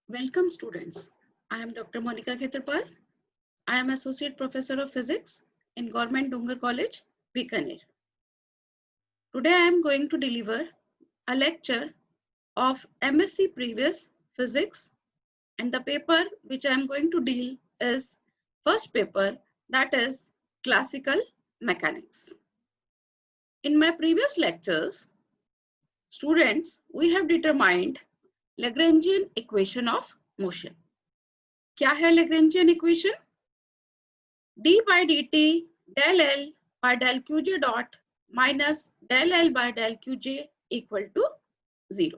Welcome students. I am Dr. Monica Khetarpal. I am Associate Professor of Physics in Government Dungar College, Bikaner. Today I am going to deliver a lecture of MSc Previous Physics, and the paper which I am going to deal is first paper, that is Classical Mechanics. In my previous lectures, students, we have determined Lagrangian equation of motion. क्या है Lagrangian equation? d by dt del L by del Qj dot minus del L by del Qj equal to 0.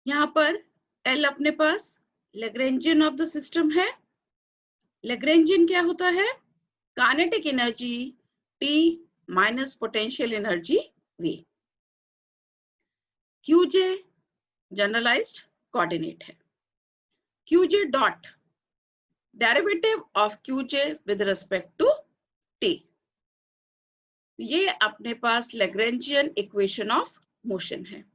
यहाँ पर L अपने पास Lagrangian of the system है. Lagrangian क्या होता है? Kinetic energy T minus potential energy V. Qj generalized coordinate है. Qj dot derivative of Qj with respect to T. ये अपने पास Lagrangian equation of motion है.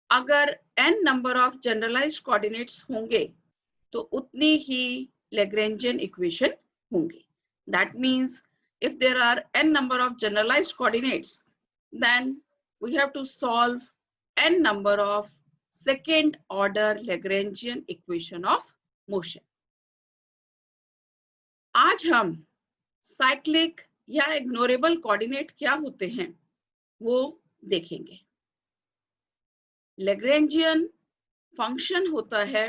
अगर n number of generalized coordinates होंगे तो उतनी ही Lagrangian equation होंगी. That means if there are n number of generalized coordinates, then we have to solve n number of second order Lagrangian equation of motion. आज हम cyclic या ignorable coordinate क्या होते हैं वो देखेंगे. Lagrangian फंक्शन होता है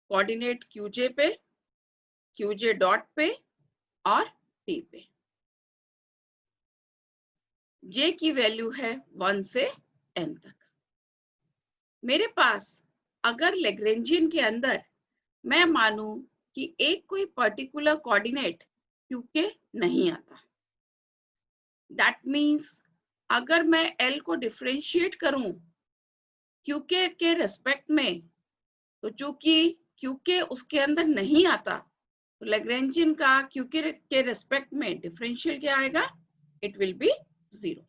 कोऑर्डिनेट Qj पे, Qj डॉट पे और T पे. J की वैल्यू है 1 से n तक. मेरे पास अगर Lagrangian के अंदर मैं मानूं कि एक कोई पर्टिकुलर कोऑर्डिनेट Qk नहीं आता, दैट मीन्स अगर मैं L को डिफरेंशिएट करूं Qk के रेस्पेक्ट में, तो चूंकि Qk उसके अंदर नहीं आता तो Lagrangian का Qk के रेस्पेक्ट में डिफरेंशियल क्या आएगा? It will be 0.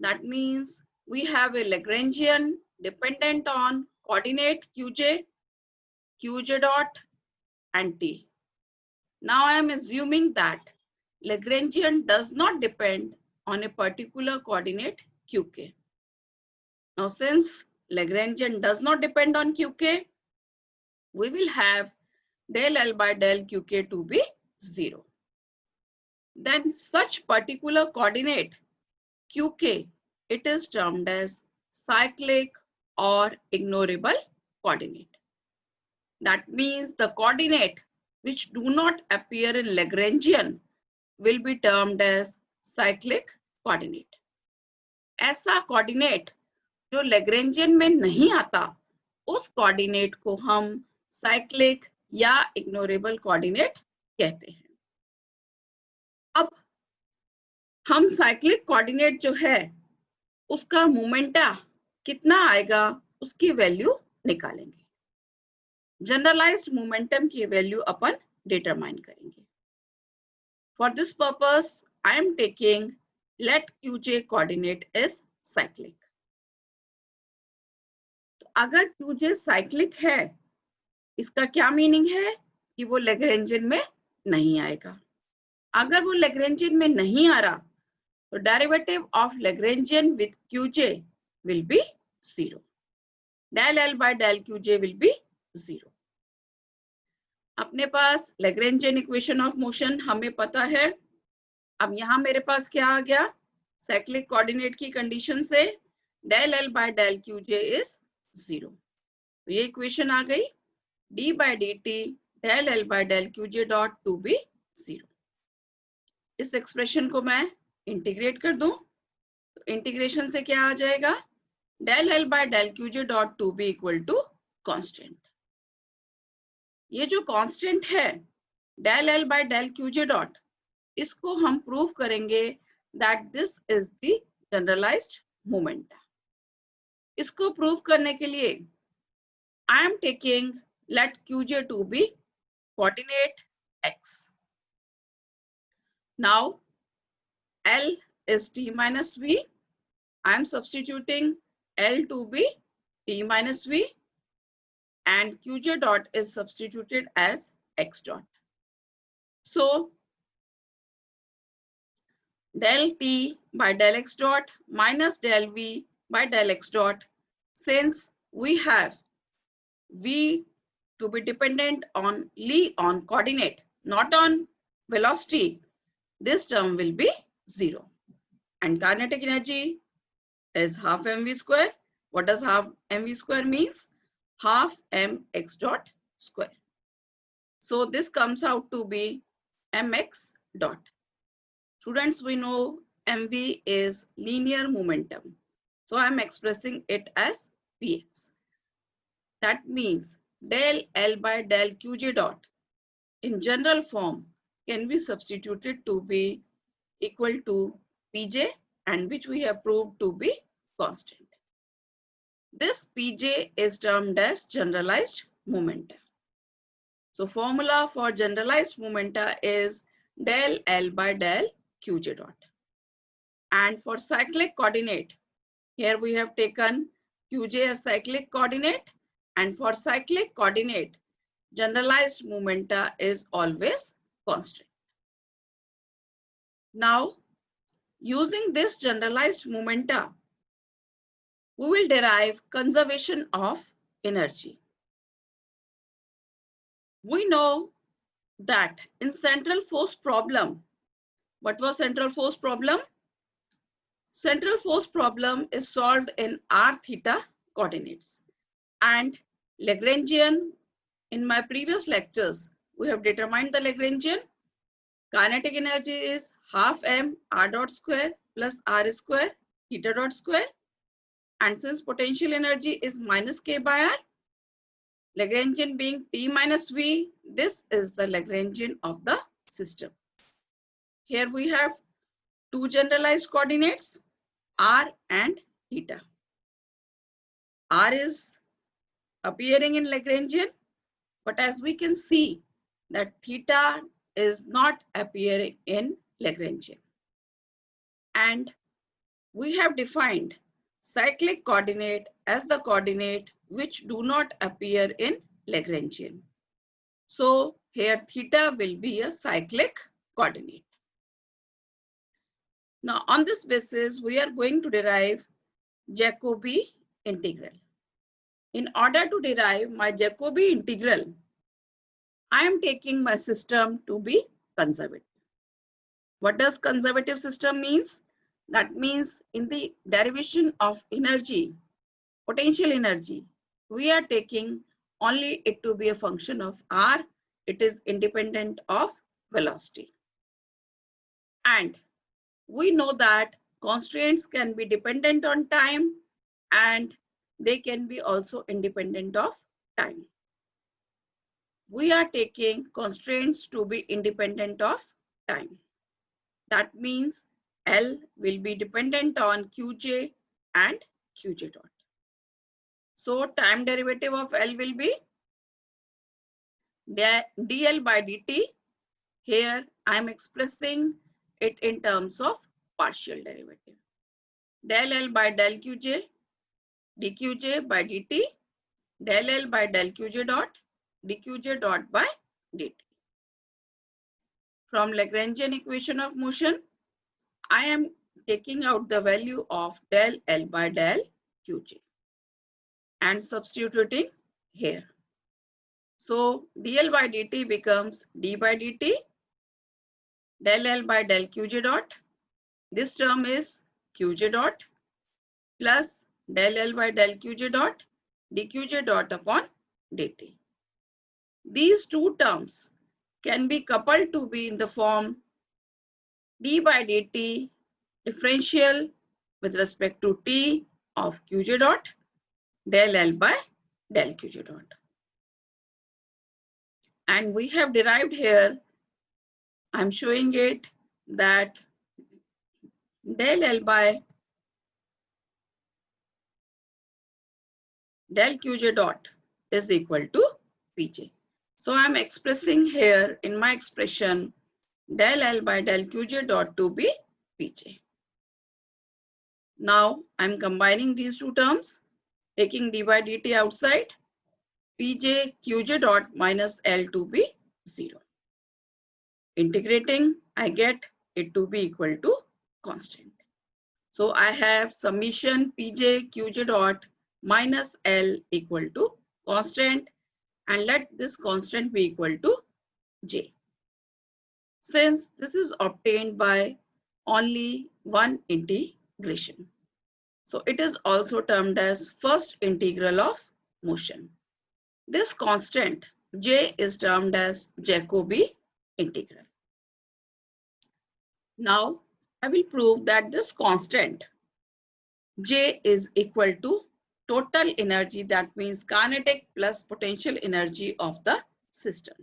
That means we have a Lagrangian dependent on coordinate Qj, Qj dot and T. Now I am assuming that Lagrangian does not depend on a particular coordinate Qk. Now since Lagrangian does not depend on Qk, we will have del L by del Qk to be 0. Then such particular coordinate Qk, it is termed as cyclic or ignorable coordinate. That means the coordinate which do not appear in Lagrangian will be termed as cyclic coordinate. ऐसा coordinate जो Lagrangian में नहीं आता, उस coordinate को हम cyclic या ignorable coordinate कहते हैं. अब हम cyclic coordinate जो है उसका मोमेंटा कितना आएगा उसकी वैल्यू निकालेंगे. जनरलाइज्ड मोमेंटम की वैल्यू अपन डिटरमाइन करेंगे. For this purpose I am taking let Qj coordinate is cyclic. तो अगर Qj साइक्लिक है, इसका क्या मीनिंग है कि वो Lagrangian में नहीं आएगा. अगर वो Lagrangian में नहीं आ रहा तो derivative of Lagrangian with Qj will be 0. del L by del Qj will be 0. अपने पास Lagrangian equation of motion हमें पता है. अब यहाँ मेरे पास क्या आ गया? साइक्लिक कोऑर्डिनेट की कंडीशन से del L by del Qj is 0. तो ये इक्वेशन आ गई d by dt del L by del Qj dot to be 0. इस एक्सप्रेशन को मैं इंटीग्रेट कर दूं तो इंटीग्रेशन से क्या आ जाएगा? del L by del Qj dot to be equal to constant. ये जो कांस्टेंट है del L by del Qj dot, इसको हम प्रूव करेंगे that this is the generalized moment. इसको प्रूव करने के लिए I am taking let Qj to be coordinate x. Now L is T minus V. I am substituting L to be T minus V, and Qj dot is substituted as X dot. So del T by del X dot minus del V by del X dot, since we have V to be dependent only on coordinate, not on velocity, this term will be 0. And kinetic energy is half mv square. What does half mv square means? Half mx dot square. So this comes out to be mx dot. Students, we know mv is linear momentum. So I'm expressing it as px. That means del L by del Qj dot in general form can be substituted to be equal to Pj, and which we have proved to be constant. This Pj is termed as generalized momenta. So formula for generalized momenta is del L by del Qj dot. And for cyclic coordinate, here we have taken Qj as cyclic coordinate, and for cyclic coordinate, generalized momenta is always constant. Now, using this generalized momenta, we will derive conservation of energy. We know that in central force problem, what was central force problem? Central force problem is solved in r theta coordinates. And Lagrangian, in my previous lectures, we have determined the Lagrangian. Kinetic energy is half m r dot square plus r square theta dot square. And since potential energy is minus k by r, Lagrangian being T minus V, this is the Lagrangian of the system. Here we have two generalized coordinates, r and theta. R is appearing in Lagrangian, but as we can see that theta is not appearing in Lagrangian. And we have defined cyclic coordinate as the coordinate which do not appear in Lagrangian. So here theta will be a cyclic coordinate. Now on this basis, we are going to derive Jacobi integral. In order to derive my Jacobi integral, I am taking my system to be conservative. What does conservative system means? That means in the derivation of energy, potential energy, we are taking only it to be a function of r. It is independent of velocity. And we know that constraints can be dependent on time and they can be also independent of time. We are taking constraints to be independent of time. That means L will be dependent on Qj and Qj dot. So time derivative of L will be dl by dt. Here I am expressing it in terms of partial derivative. Del L by del Qj, dQj by dt, del L by del Qj dot, dQj dot by dt. From Lagrangian equation of motion, I am taking out the value of del L by del Qj and substituting here. So dl by dt becomes d by dt, del L by del Qj dot. This term is Qj dot plus del L by del Qj dot, dQj dot upon dt. These two terms can be coupled to be in the form d by dt differential with respect to t of Qj dot del L by del Qj dot. And we have derived here, I'm showing it that del L by del Qj dot is equal to Pj. So I'm expressing here in my expression del L by del Qj dot to be Pj. Now I'm combining these two terms. taking d by dt outside, Pj Qj dot minus L to be 0. Integrating, I get it to be equal to constant. So I have summation Pj Qj dot minus L equal to constant, and let this constant be equal to J. Since this is obtained by only one integration, so it is also termed as first integral of motion. This constant J is termed as Jacobi integral. Now I will prove that this constant J is equal to total energy, that means kinetic plus potential energy of the system.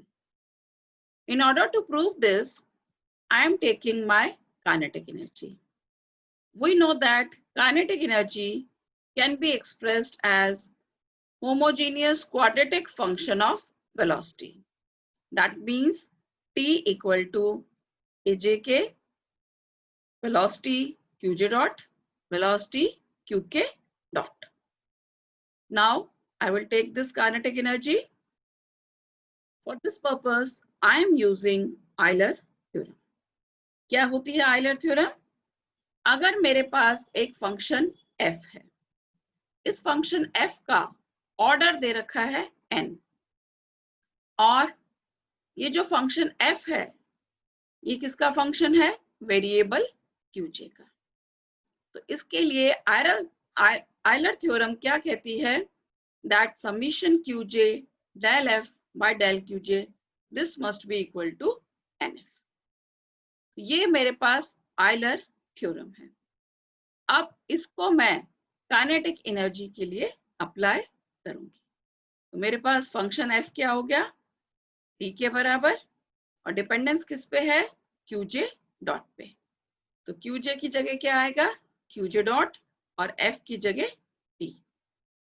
In order to prove this, I am taking my kinetic energy. We know that kinetic energy can be expressed as homogeneous quadratic function of velocity. That means T equal to Ajk, velocity Qj dot, velocity Qk dot. Now I will take this kinetic energy. For this purpose, I am using Euler theorem. क्या होती है Euler theorem? अगर मेरे पास एक function f है, इस function f का order दे रखा है n, और ये जो फंक्शन f है ये किसका फंक्शन है? वेरिएबल qj का। तो इसके लिए आयलर थ्योरम क्या कहती है? That summation qj del f by del qj, this must be equal to nf। ये मेरे पास आयलर थ्योरम है। अब इसको मैं काइनेटिक एनर्जी के लिए अप्लाई करूंगी। तो मेरे पास फंक्शन f क्या हो गया? t के बराबर, और डिपेंडेंस किस पे है? qj डॉट पे। तो qj की जगह क्या आएगा? qj डॉट, और f की जगह t।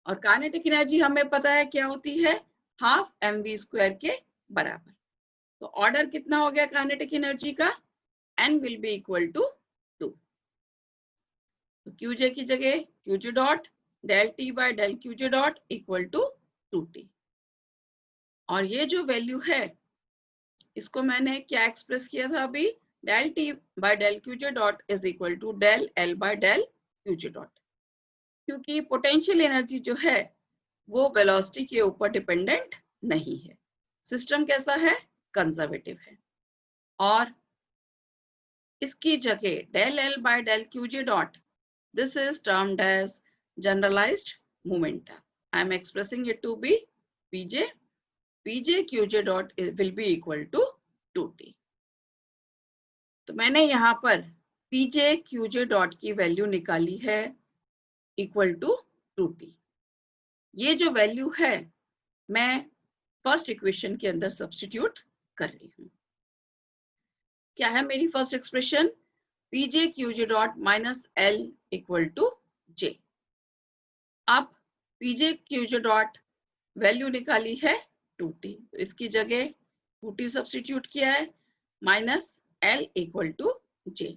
और काइनेटिक एनर्जी हमें पता है क्या होती है? हाफ mv² के बराबर। तो ऑर्डर कितना हो गया काइनेटिक एनर्जी का? n will be equal to 2। तो qj की जगह qj dot del t by del qj dot equal to 2t। और ये जो वैल्यू है इसको मैंने क्या एक्सप्रेस किया था अभी? del t by del qj dot is equal to del l by del qj dot. क्योंकि पोटेंशियल एनर्जी जो है वो वेलोसिटी के ऊपर डिपेंडेंट नहीं है। सिस्टम कैसा है? कंजर्वेटिव है। और इसकी जगह del l by del qj dot, this is termed as generalized momentum. I am expressing it to be pj qj dot will be equal to 2t। तो मैंने यहाँ पर pj qj डॉट की वैल्यू निकाली है इक्वल टू 2t। ये जो value है मैं फर्स्ट इक्वेशन के अंदर सब्स्टिट्यूट कर रही हूँ। क्या है मेरी first expression? pj qj dot minus l equal to j। अब pj qj डॉट वैल्यू निकाली है 2t, तो इसकी जगह 2t सब्स्टिट्यूट किया है, minus l equal to j।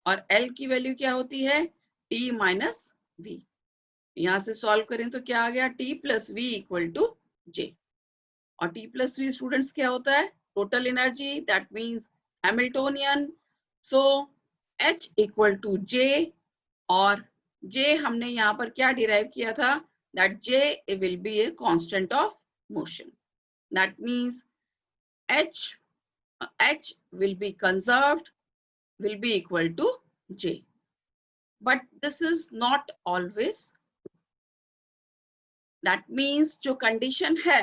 और l की वैल्यू क्या होती है? t minus v। यहाँ से सॉल्व करें तो क्या आ गया? t plus v equal to j। और t प्लस v स्टूडेंट्स क्या होता है? Total energy, that means Hamiltonian. So h equal to j, और j हमने यहाँ पर क्या डिराइव किया था? That j will be a constant of motion. That means h will be conserved, will be equal to j. But this is not always. That means जो condition है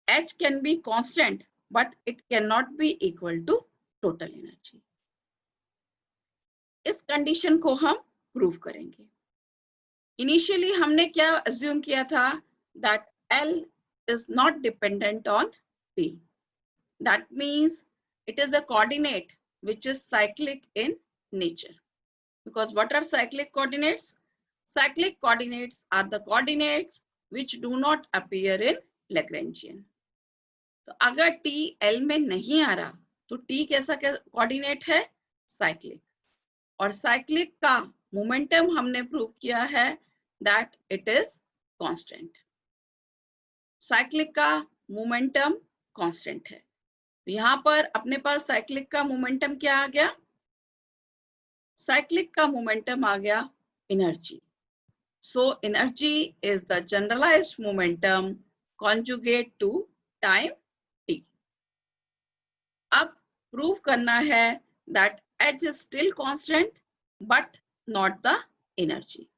h can be constant but it cannot be equal to total energy. इस condition को हम prove करेंगे। Initially हमने क्या assume किया था? That L is not dependent on T. That means it is a coordinate which is cyclic in nature. Because what are cyclic coordinates? Cyclic coordinates are the coordinates which do not appear in Lagrangian. तो अगर T L में नहीं आ रहा तो T कैसा coordinate है? Cyclic. और cyclic का मोमेंटम हमने प्रूव किया है that it is constant. Cyclic का मोमेंटम कांस्टेंट है। यहाँ पर अपने पास साइक्लिक का मोमेंटम क्या आ गया? साइक्लिक का मोमेंटम आ गया energy. So energy is the generalized momentum conjugate to time t. अब प्रूव करना है that h is still constant but not the energy.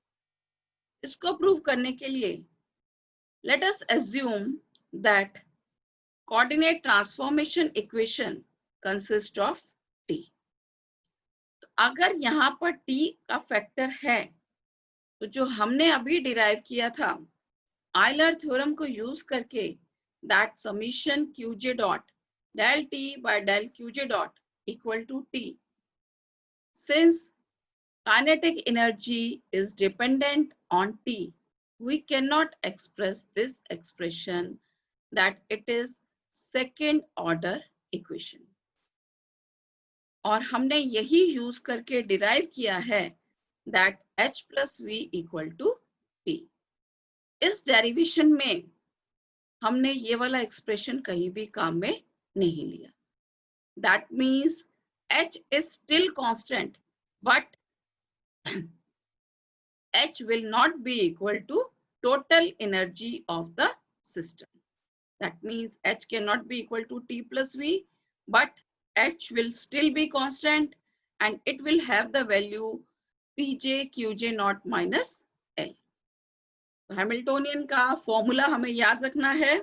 इसको प्रूव करने के लिए let us assume that coordinate transformation equation consists of t. तो अगर यहाँ पर t का फैक्टर है तो जो हमने अभी डिराइव किया था आयलर थ्योरम को यूज करके that summation qj dot del t by del qj dot equal to t. Since kinetic energy is dependent on t, we cannot express this expression that it is second order equation. और हमने यही use करके derive किया है that h plus v equal to t. इस derivation में हमने ये वाला एक्सप्रेशन कहीं भी काम में नहीं लिया. That means h is still constant but h will not be equal to total energy of the system. That means h cannot be equal to t plus v, but h will still be constant and it will have the value pj qj naught minus l. Hamiltonian का formula हमें याद रखना है.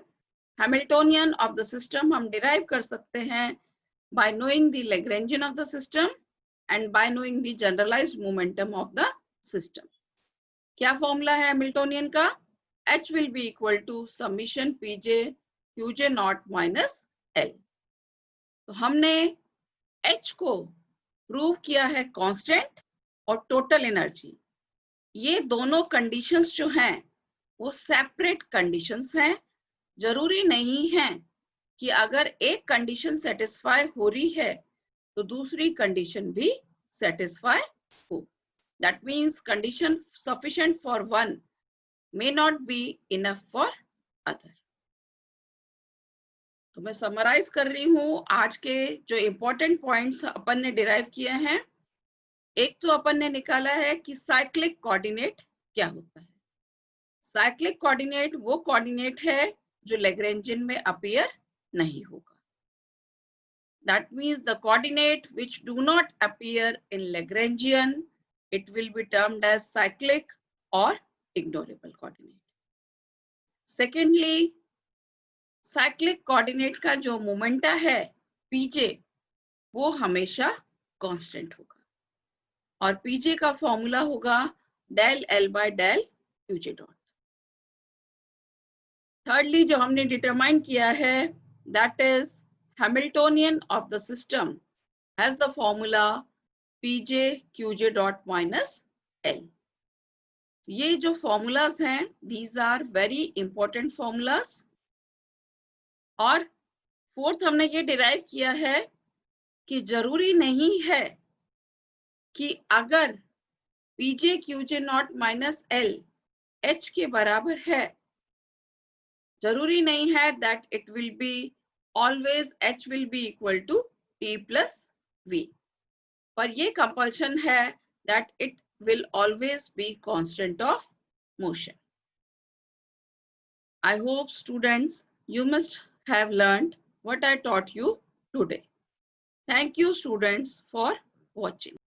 Hamiltonian of the system हम derive कर सकते हैं by knowing the Lagrangian of the system and by knowing the generalized momentum of the system. क्या फॉर्मूला है हैमिल्टोनियन का? h will be equal to summation pj qj naught minus l. तो हमने h को prove किया है constant और total energy. ये दोनों कंडीशंस जो हैं वो सेपरेट कंडीशंस हैं. जरूरी नहीं है कि अगर एक कंडीशन सेटिस्फाई हो रही है तो दूसरी कंडीशन भी सेटिस्फाई हो. That means condition sufficient for one may not be enough for other. तो मैं समराइज कर रही हूँ आज के जो इम्पोर्टेंट पॉइंट्स अपन ने डिराइव किए हैं. एक तो अपन ने निकाला है कि साइक्लिक कोऑर्डिनेट क्या होता है. साइक्लिक कोऑर्डिनेट वो कोऑर्डिनेट है जो लैग्रेंजियन में अपीयर नहीं होगा. That means the coordinate which do not appear in Lagrangian, it will be termed as cyclic or ignorable coordinate. Secondly, cyclic coordinate का जो मोमेंटा है pj वो हमेशा कांस्टेंट होगा और pj का फॉर्मूला होगा del l by del qj dot. Thirdly, जो हमने डिटरमाइन किया है that is Hamiltonian of the system has the formula pj qj dot minus l. ये जो formulas हैं these are very important formulas. और फोर्थ हमने ये डिराइव किया है कि जरूरी नहीं है कि अगर pj qj not minus l h के बराबर है, जरूरी नहीं है that it will be always h will be equal to t plus v. पर ये कंपल्शन है that it will always be constant of motion. I hope students you must have learned what I taught you today. Thank you students for watching.